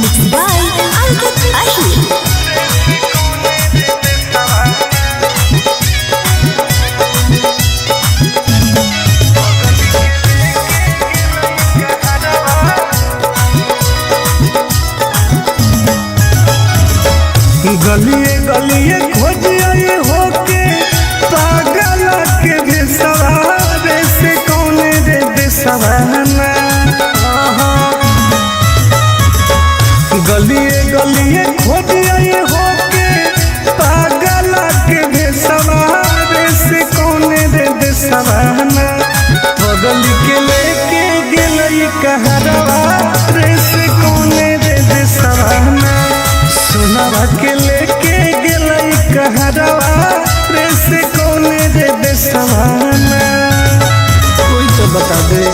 Mixed by Ankit Ahir. गलिए गलिए खोज आए होके पागल के बेसवारे से कौन रे बेसवाना। गलिए गलिए खोज आए होके पागल के बेसवारे से कौन रे बेसवाना। बगल के लेके गेलई कहरवा रे से कौन रे बेसवाना। सोनावा के लेके गेलई कहरवा रे से कौन रे बेसवाना। कोई तो बता दे।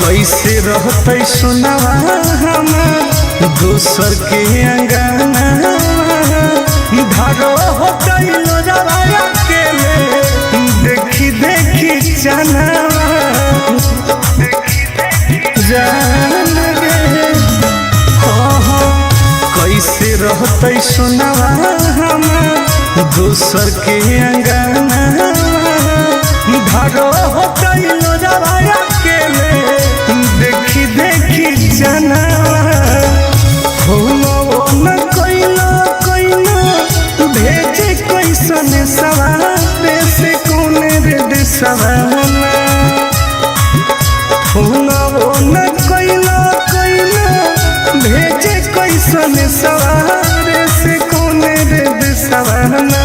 कैसे रहते सुनावा हमार दोसर के अंगना। धारो होते लोजवाया के ले देखी देखी चनावा जान गे। कैसे रहते सुनावा हमार दोसर के अंगना। धारो होते लोजवाया के ले देखी देखी जनावा। हो न कोइलो कोइलो भेजे कैसन सवारे से कौन रे देसवाना। हो न कोइलो कोइलो भेजे कैसन सवारे से कौन रे देसवाना।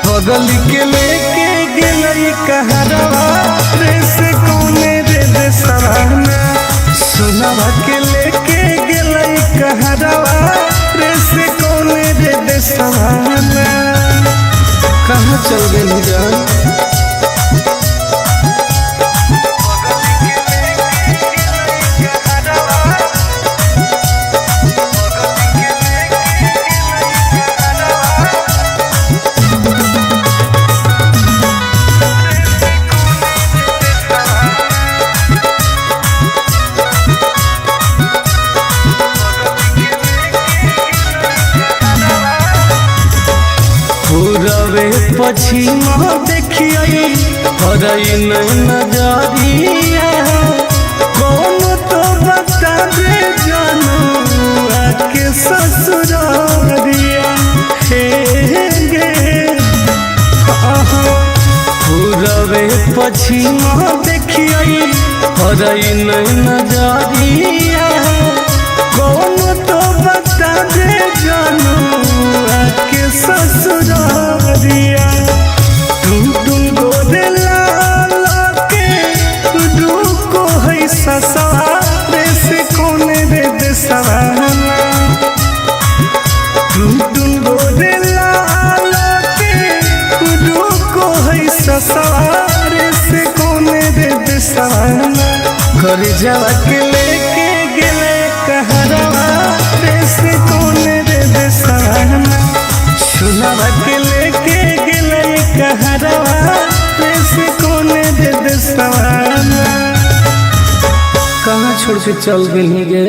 बगल के लेके गेलई कहरवा रे से कौन रे देसवाना। सोनावा के लेके गेलई कहरवा रे से कौन रे देसवाना। कहाँ चल गई जान। पूरबे पश्चिम देखिए हरई नजरिया। कौन तो बता दे जानू आके ससुरारिया। गे पूरबे पश्चिम देखिए हरई नजरिया। कौन तो बता दे जानू आके ससुरारिया। टुन गोरे लाला के रुको है ससुरारे से कौन रे देसवाना। टुन गोरे लाला के रुको है ससुरारे से कौन रे देसवाना। कर जावा के लेके गेले कहरवा रे से कौन रे देसवाना। सुनावा के लेके गेलई कहरवा रे से कौन रे देसवाना। कहाँ छोड़ के चल गई गे।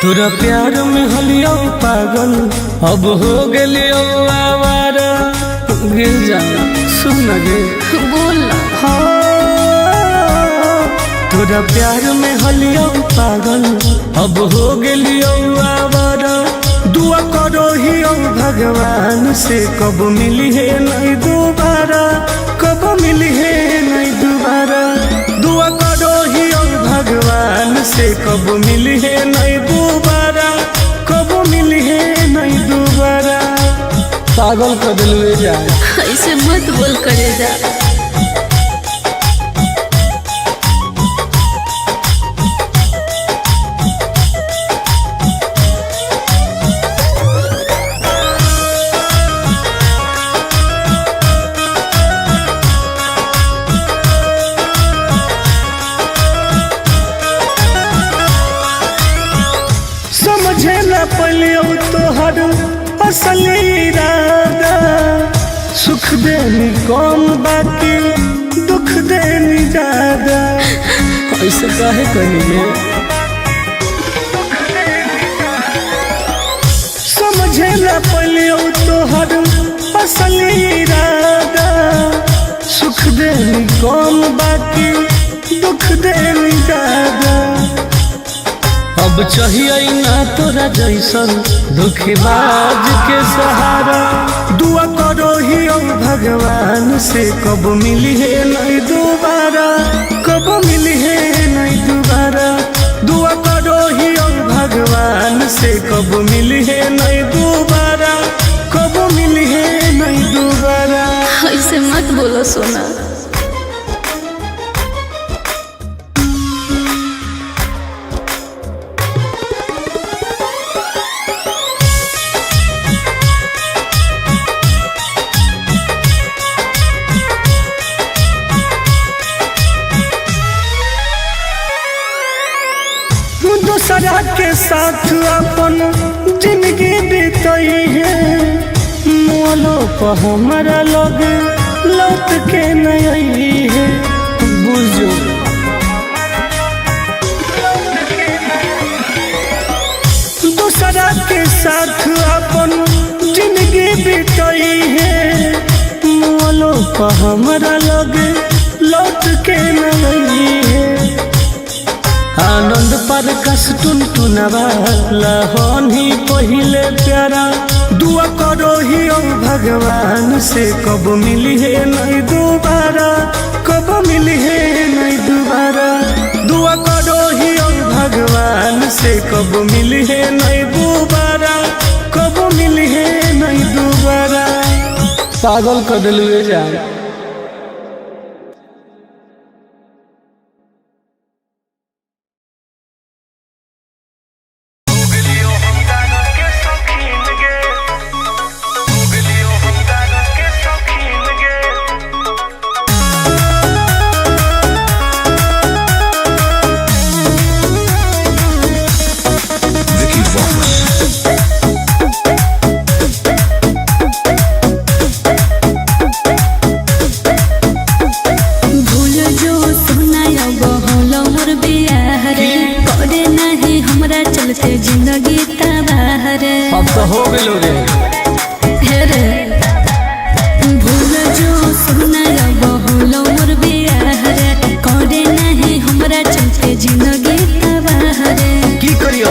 तोरा प्यार में हलियो पागल अब हो गेलियो आवारा। गिर जा सुन गे बोल तोरा प्यार में हलियो पागल अब हो गेलियो आवारा। दुआ करो ही भगवान से कब मिली है नहीं दोबारा। कब पागल कर दिलवे जान। ऐसे मत बोल करे जा। समझे न पलियो तोहर असली इरादा, सुख देनी कम बाकी दुख देनी ज्यादा। ऐसे काहे करिए समझे न पलियो तोहर असली इरादा, सुख देनी कम बाकी दुख देनी ज्यादा। अब चाहिए ना तोरा जैसन धोखेबाज के सहारा, दुआ करो ही भगवान से कब मिली है नहीं दोबारा, कब मिली है नहीं दोबारा। दुआ करो ही भगवान से कब मिली है नहीं दोबारा, कब मिली है नहीं दोबारा। ऐसे मत बोलो सोना। दूसरा के साथ अपन जिंदगी बीतई है, मोलो पर हमारा लोग लौट के नहीं है। बुझो दूसरा के साथ अपन जिंदगी बीतई है, मोलो पर हमारा लोग लौट के नहीं है। आनंद पर कस टुनटुनवा लहन ही पहिले प्यारा, दुआ करो ही भगवान से कब मिली है नहीं दोबारा, कब मिली है नहीं दोबारा। दुआ करो ही भगवान से कब मिली है नहीं दोबारा, कब मिली है नहीं दोबारा। पागल कर दिलवे जान। जिंदगी तबाह रे, अब तो हो गेलो रे। रे भूल जो सुना बहुल मोर बियाह रे, करे नहीं हमरा चलते जिंदगी तबाह रे। की करियो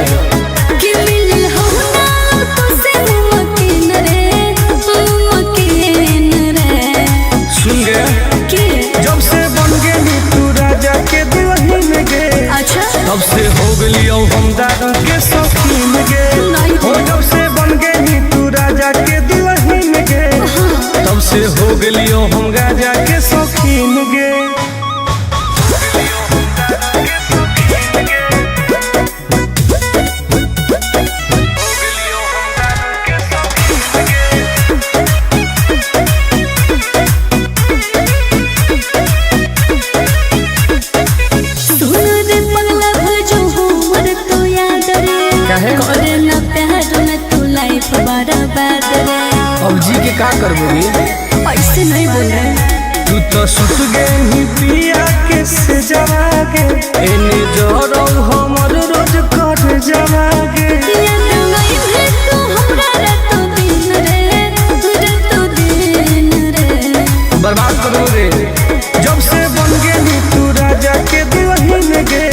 कि मिल हो ना तो से मुमकिन रे, मुमकिन रे। सुन गे कि जब से बन गेली तू राजा के दुल्हन गे, अच्छा तब से हो गेलियो हम दादा के शौकीन गे। हो जब से बन गेली तू राजा के दुल्हन गे, तब से हो गेलियो हम राजा के शौकीन गे। करे ना प्यार में तू लाइफ बर्बाद रे। अब जी के का करबो रे? ऐसे नहीं बोल रहे। तू तो सुत गई पिया के से जवागे, एने जोरो हमर रोज कर जवागे। याद नहीं है तू हमरा रात दिन रे, रात दिन रे। बर्बाद करो रे। जब से बन गेली तू राजा के दुल्हन गे,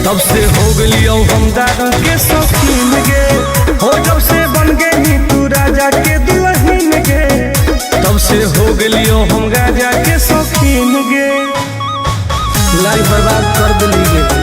तब से हो गेलियो हम दादा के शौकीन गे। हो जब से बन गेली तू राजा के दुल्हन गे, तब से हो गेलियो हम राजा के शौकीन गे। लाइफ बर्बाद कर दिली गे।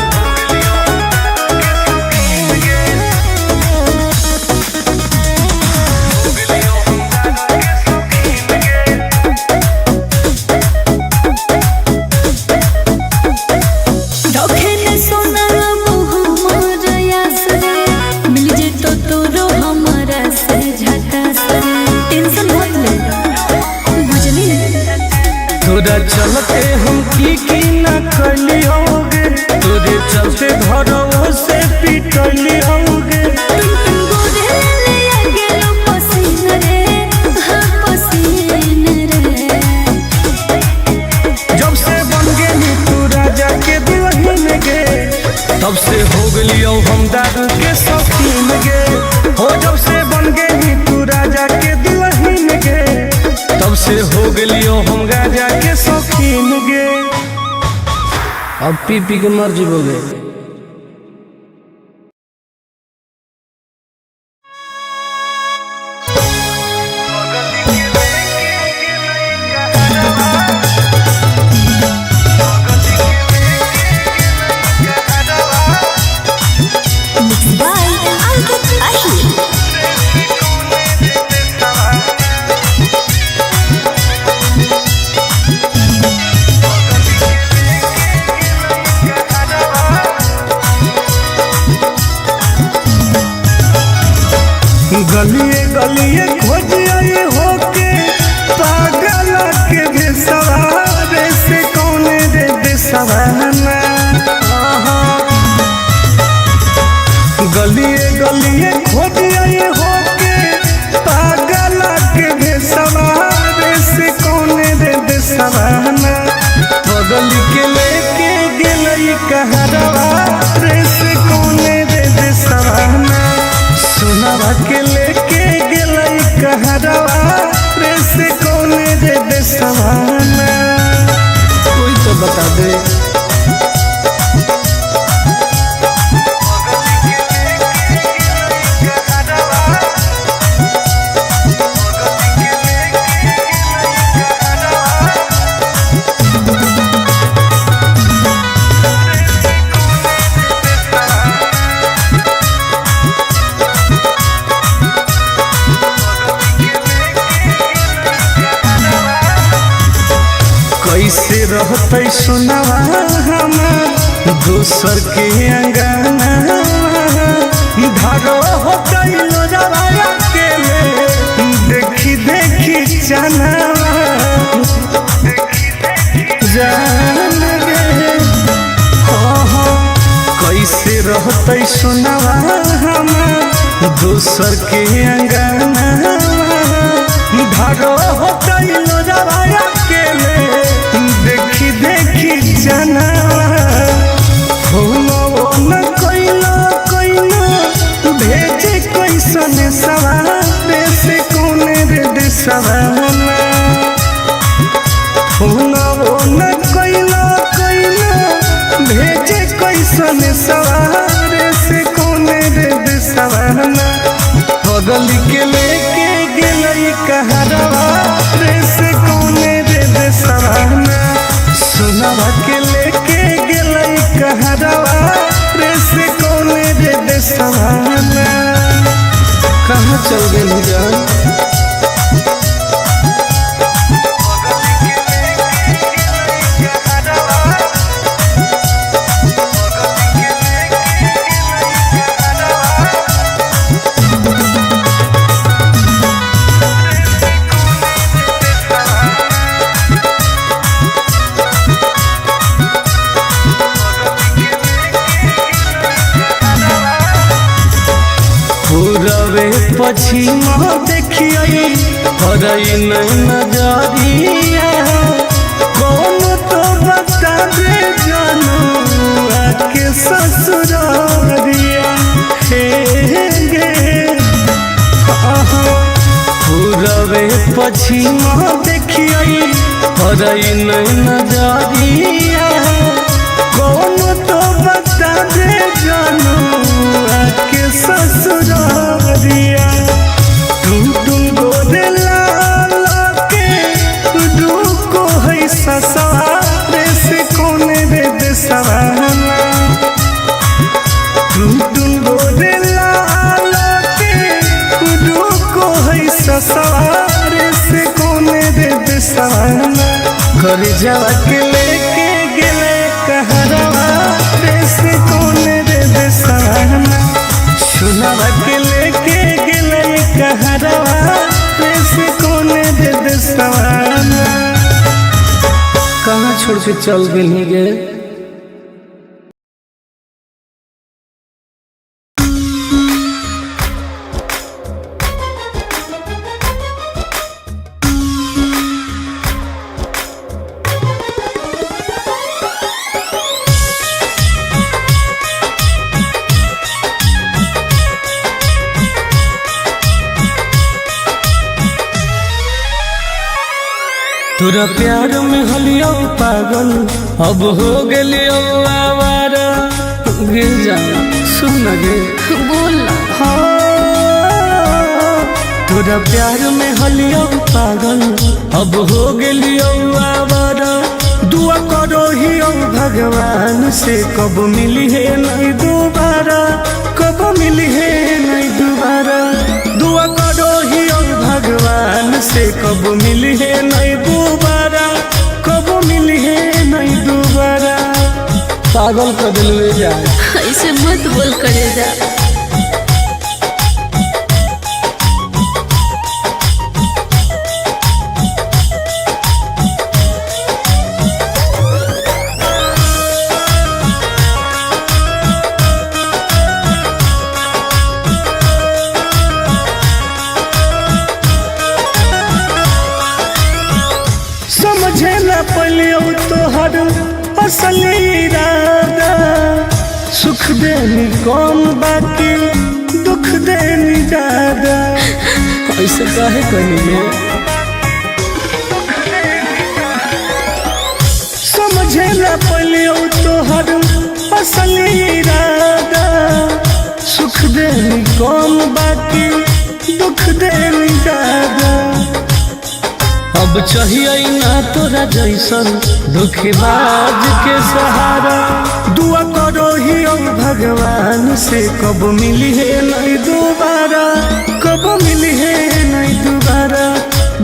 तोरा चलते हम की न कैली होगे, तोरे चलते घरों से पिटली होगे। जब से बन गई तू राजा के दुल्हन गे, तब से हो गलियो हम दारू के शौकीन गे। हो जब से बन गई तू राजा के दुल्हन गे, तब से हो गलियो हम गाजा के शौकीन गे। अब पी पी के मर जीवोगे। गलिए गलिए खोजिए होके पागल के बेसवारे से कौने रे बेसवाना। गलिए गलिए खोजिए होके पागल के बेसवारे से कौने रे बेसवाना। बगल के लेके गेलई कहरवा रे से कौने रे बेसवाना। सुनावा के लेके गेलई कहरवा रे से कौने रे बेसवाना। कोई तो बता दे। कैसे रहते सुनावा हमार दूसर के अंगना। धारो हो गइलो रवाया के देखी देखी चनावा जान गे। कैसे रहते सुनावा हमार दूसर के अंगना। धारो हो गइलो रवाया के देखी देखी जनावा। हो न कोइलो कोइलो भेजे कैसन सवारे से कौने रे देसवाना। हो न कोइलो कोइलो भेजे कैसन सवारे से कौने रे देसवाना। बगल के लेके गेलई कहरवा रे से कौने रे देसवाना। सुनावा के लेके गेलई कहरवा रे से कौने रे देसवाना। कहाँ चल गई जान। पूरबे पश्चिमा देखिए हरई नहीं नजरिया। कौन तो बता दे जानू आके ससुरारिया। गे पूरबे पश्चिमा देखिए हरई नहीं नजरिया। कौन तो बता दे जानू आके ससुरारिया। तुम गोदे लाला के दुको है ससुरारे से कौने रे देसवाना। तुम गोदे लाला के दुको है ससुरारे से कौने रे देसवाना। कर जावा के लेके गेले कहरवा रे से कौने रे देसवाना। सुनावा के लेके गेलई कहरवा रे से कौने रे देसवाना। कहाँ छोड़ के चल गई गे। तोरा प्यार में हलियो पागल अब हो गलियो आवारा। गिर जाना सुन गे बोल तोरा प्यार में हलियो पागल अब हो गलियो आवारा। दुआ करो ही भगवान से कब मिली है नहीं दोबारा, कब मिली है नहीं दोबारा। दुआ करो ही भगवान से कब मिली है नहीं दोबारा, कब मिली है नहीं दोबारा। पागल कर दिलवे जाए ऐसे मत बोल करे जा। समझे न पलियो तोहर असली इरादा। सुख देनी कौन बाकी दुख देनी ज्यादा। ऐसे काहे कहिए समझे न पलियो तोहर असली इरादा। सुख देनी कौन बाकी दुख देनी ज्यादा। अब चाहिए ना तोरा जैसन धोखेबाज के सहारा। दुआ करो ही भगवान से कब मिली है नहीं दोबारा, कब मिली है नहीं दोबारा।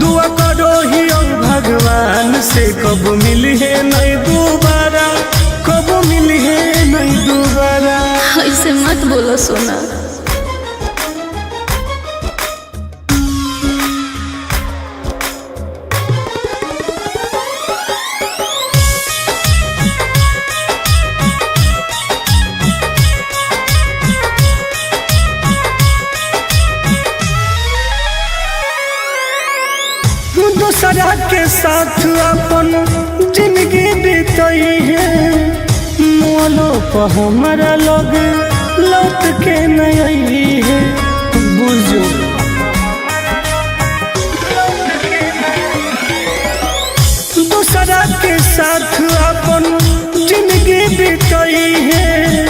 दुआ करो ही भगवान से कब मिली है नहीं दोबारा, कब मिली है नहीं दोबारा। ऐसे मत बोलो सोना। दूसरा के साथ अपन जिंदगी बीतई है। मोलो पर हमारा लोग लौट के नहीं है। बुझो दूसरा के साथ अपन जिंदगी बीतई है।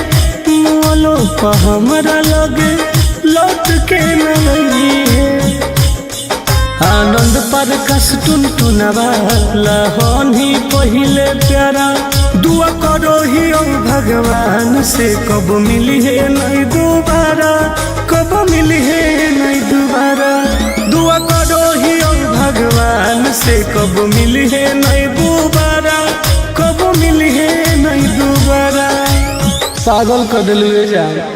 मोलो पर हमारा लोग लौट के नहीं है। आनंद पर कस टुन टुनवा लहनी पहिले प्यारा। दुआ करो ही भगवान से कब मिली है नहीं दोबारा, कब मिली है नहीं दोबारा। दुआ करो ही भगवान से कब मिली है नहीं दोबारा, कब मिली है नहीं दोबारा। पागल कर दिलवे जाए।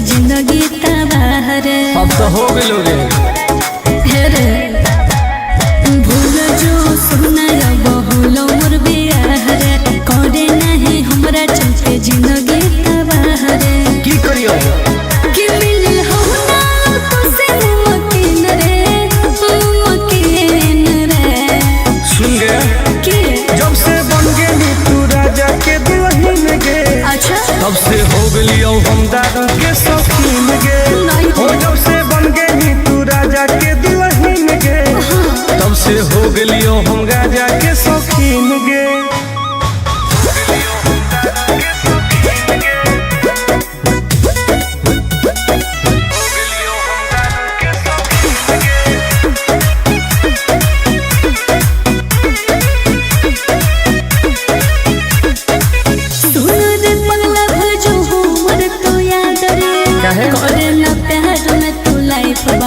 जिंदगी तबाह रे अब तो हो गए रे। भूल जो सुना बहुलो मोर बियाह रे। करे नहीं हमरा चलते जिंदगी तबाह रे। की करियो कि मिली हमरा तो से मकीन रे, मकीन रे। सुन गे कि जब से बन गए तू राजा के दुल्हन गे। अच्छा तब से हो गलियो हम दादा के शौकीन गे। नहीं हो जब से बन गए तू राजा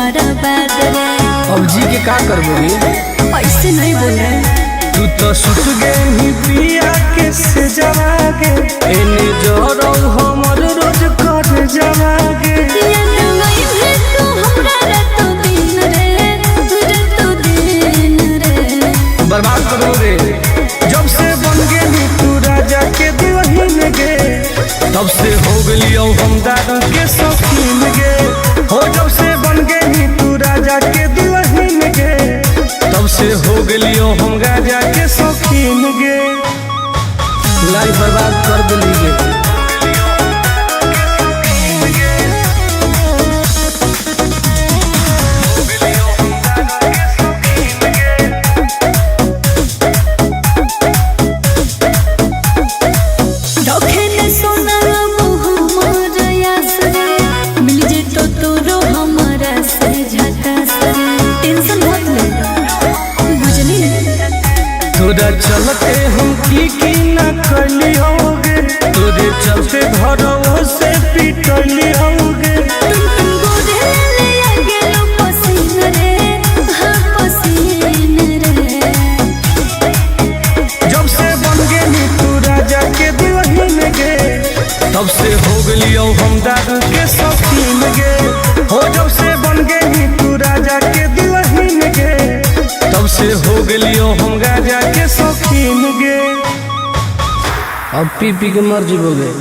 बर्बाद रे। अब जी के का करबोगे? ऐसे नहीं बोल रहे। तू तो सुत गई पिया के से जवागे, एने जोरो हमर रोज कर जवागे। बर्बाद करो रे। जब से बन गेली तू राजा के दुल्हन गे, तब से हो गलियो हम दारू के शौकीन गे। हो जब से बन गेली तू राजा के दुल्हन गे, तब से हो गलियो हम गाजा के शौकीन गे। लाइफ बर्बाद कर दिली गे। तोरा चलते हम की ना करली होगे, तोरे चलते घरों से पिटली होगे। जब से बन गेली तू राजा के दुल्हन गे, तब से हो गलियो हम दारू के शौकीन गे। हो जब से बन गेली तू राजा के दुल्हन गे, तब से हो गलियो हम गाजा के शौकीन गे। अब पी पी के मर जीवोगे।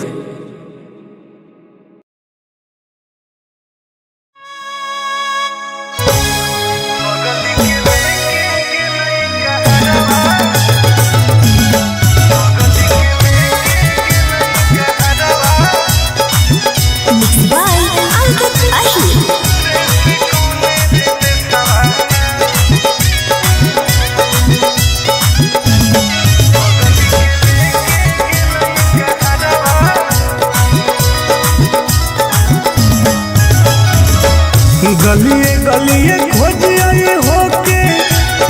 गलिए गलिए खोजिए होके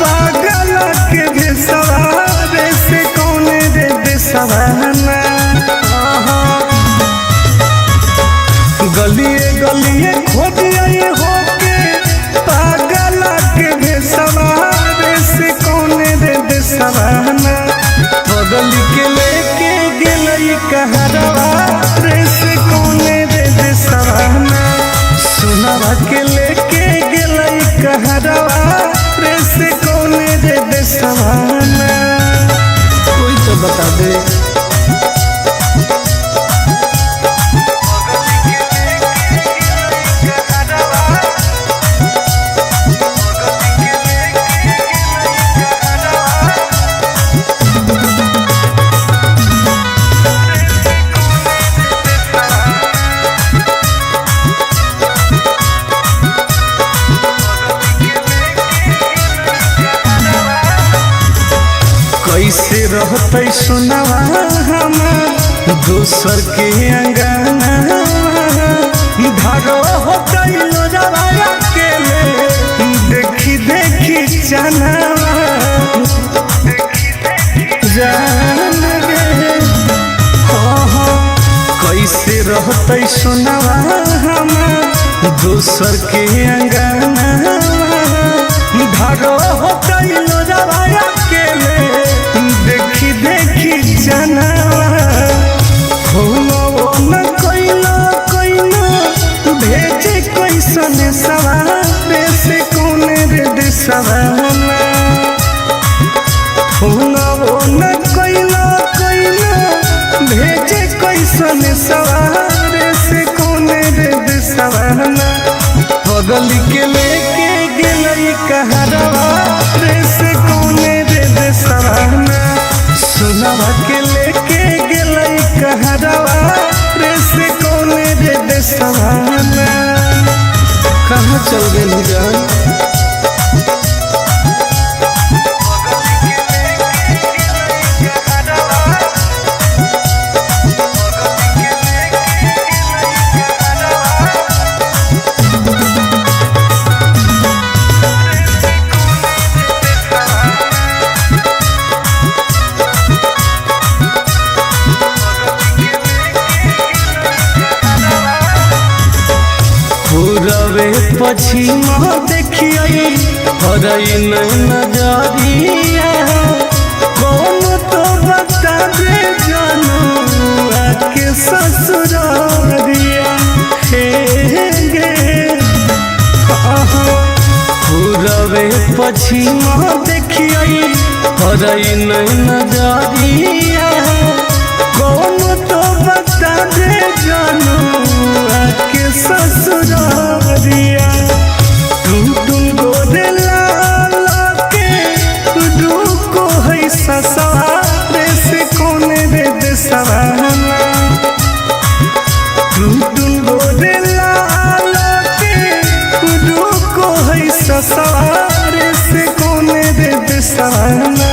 पागल के बेसवारे से कौने रे बेसवाना। गलिए गलिए खोजिए होके पागल के बेसवारे से कौने रे बेसवाना। बगल के लेके गेलई कहरवा रे से कौने रे बेसवाना। सुनावा के लेके गेलई कहरवा रे से कौने रे बेसवाना। कोई तो बता दे। कैसे रहते सुनावा हमार दोसर के अंगना। धारो होते लोजवाया के देखी देखी चनावा जान गे। कैसे रहते सुनावा हमार दोसर के अंगना। धारो होते लोजवाया के देखी देखी चनावा। हो न कोइला कोइला भेजे कैसन सवारे से कौने रे देसवाना। हो न कोइला कोइला भेजे कैसन सवारे से कौने रे देसवाना। बगल के लेके गेलई कहरवा रे से कौने रे देसवाना। सुनावा के लेके गेलई कहरवा रे से कौने रे देसवाना। कहाँ चल गेली जान? रवे पछिमा देखिए हरई नजरिया कौन तो बता दे जानू आके ससुरारिया हे गे पूरबे पछिमा देखिए हरई नजरिया कौन तो बता दे जानू आके ससुरारिया टुन गोरे लाला के रुको है ससुरारे से कोने रे देसवाना टुन गोरे लाला के रुको है ससुरारे से कोने रे देसवाना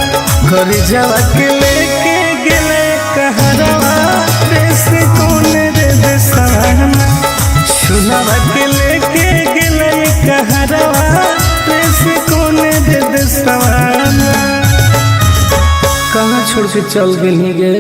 घर जावा के लेके गेले कहरवा रे से कोने रे देसवाना सुनावा के लेके गेले कहरवा रे से कोने रे देसवाना कहाँ छोड़ के चल गेली गे।